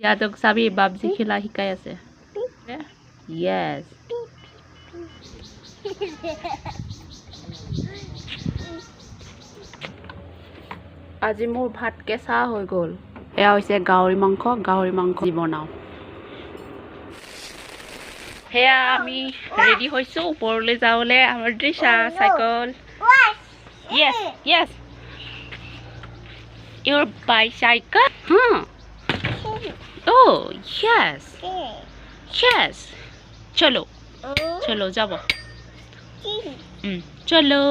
আগতক চাবি বাবজি খেলা শিকাই আছে yes আজি মোৰ ভাত কেঁচা হৈ গ'ল এয়া হৈছে গাহৰি মাংস বনাও হেয়া আমি ৰেডি হৈছো ওপৰলৈ যাবলৈ আমাৰ দৃশ্যা cycle yes yes your bicycle huh oh yes yes chalo chalo jabo chalo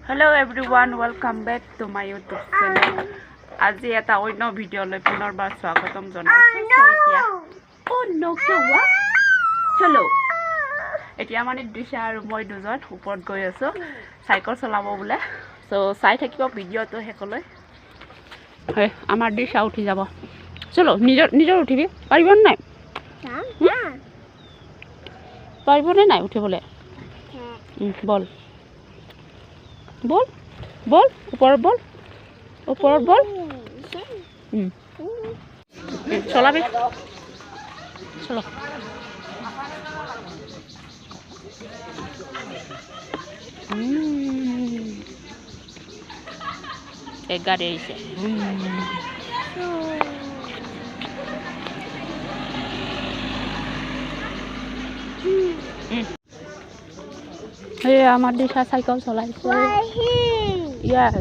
hello everyone welcome back to my YouTube channel আজি এটা অন্য ভিডিও লৈ পুনৰবাৰ স্বাগতম জনাইছো oh no কিয়া চলো এতিয়া মানে দৃশ্যা আৰু মই দুজন ওপৰত গৈ আছো সাইকেল চলাব বুলে সো চাই থাকিব ভিডিওটো হেকলৈ হয় আমাৰ দৃশ্যা উঠি যাব চলো নিজৰ উঠিবি পাৰিব নাই পাৰিব নাই উঠিবলে বল বল বল ওপৰত বল চলাবি চলো এক গাড়ি আহিছে এই আমার দিশা সাইকেল চলাইছে yes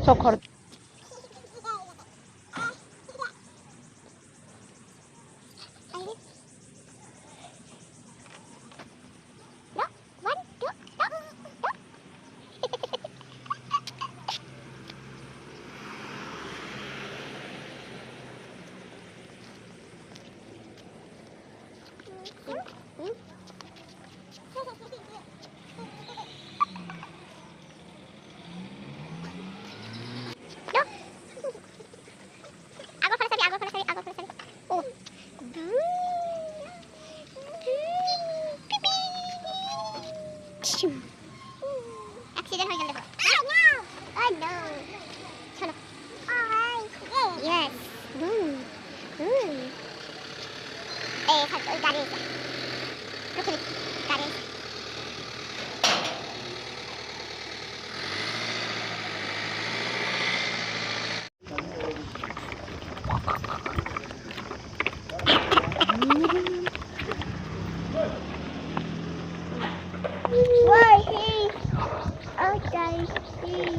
চখর accident ho gel oh no chalo yes hat oy gari rukhi gari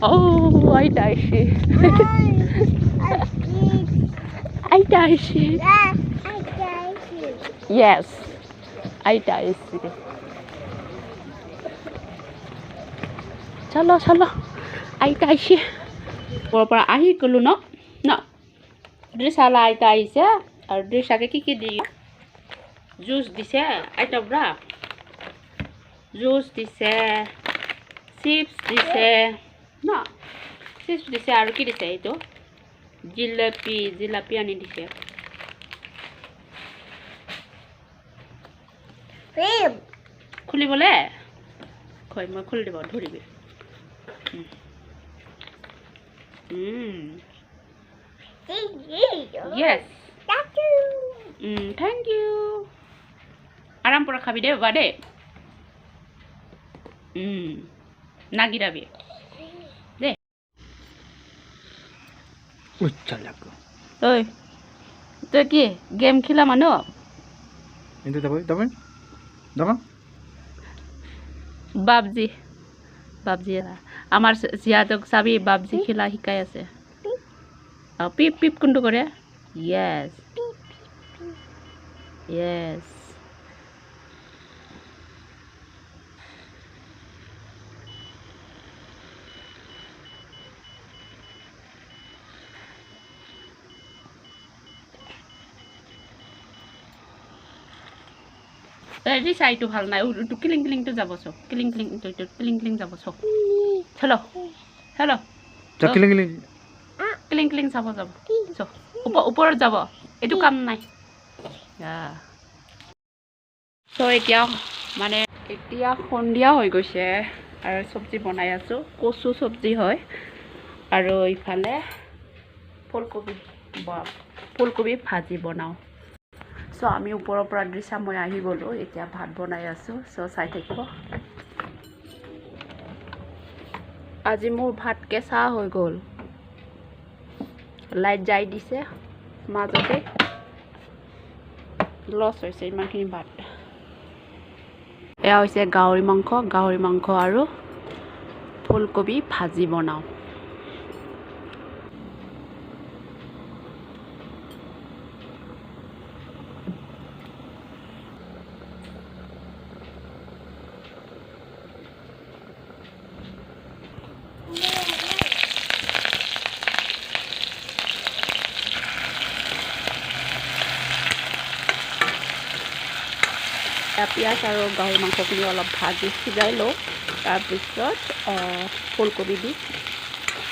oh I die yes I die chalo I die পৰা আহি গলো ন Drisha লাই তাইছে আৰু Drisha কে কি দি জুস দিছে আইটা ব্ৰা জুস দিছে চিপস দিছে না চিপস দিছে আৰু কি দিছে এইটো জিলাপি আনি দিছে খুলিবলে কই মই খুলি দিব ধৰিবি yes thank you আৰাম পৰা খাবি দে বাবা দে নাগিরাবি দে উচ্চালাক ওই তো কি গেম খেলা মানো কিন্তু দাবা বাবজি আমার জিয়াদক চাবি বাবজি খেলা শিকাই আছে পিপ পিপ কোনটো কৰে yes yes Ready side to ভাল নাই ও কিলিং কিলিং তো যাব সব কিলিং কিলিং যাব সব হেলো কিলিং যাব সব উপর যাব এইটো কাম নাই চ' এতিয়া মানে এতিয়া সন্ধিয়া হৈ গৈছে আৰু চব্জি বনাই আছোঁ কচু চব্জি হয় আৰু ইফালে ফুলকবি ভাজি বনাওঁ চ' আমি ওপৰৰ পৰা দৃশ্যা মই আহি গ'লোঁ এতিয়া ভাত বনাই আছোঁ চ' চাই থাকিব আজি মোৰ ভাত কেঁচা হৈ গ'ল লাইট যাই দিছে মাজতে লছ হৈছে ইমানখিনি ভাত এয়া হৈছে গাহৰি মাংস আৰু ফুলকবি ভাজি বনাওঁ পিঁয়াজ আৰু গাহৰি মাংসখিনি অলপ ভাজি সিজাই লওঁ তাৰপিছত ফুলকবি দি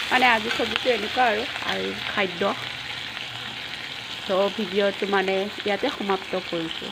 মানে আজি চব্জিটো এনেকুৱা আৰু খাদ্য ত' ভিডিঅ'টো মানে ইয়াতে সমাপ্ত কৰিছোঁ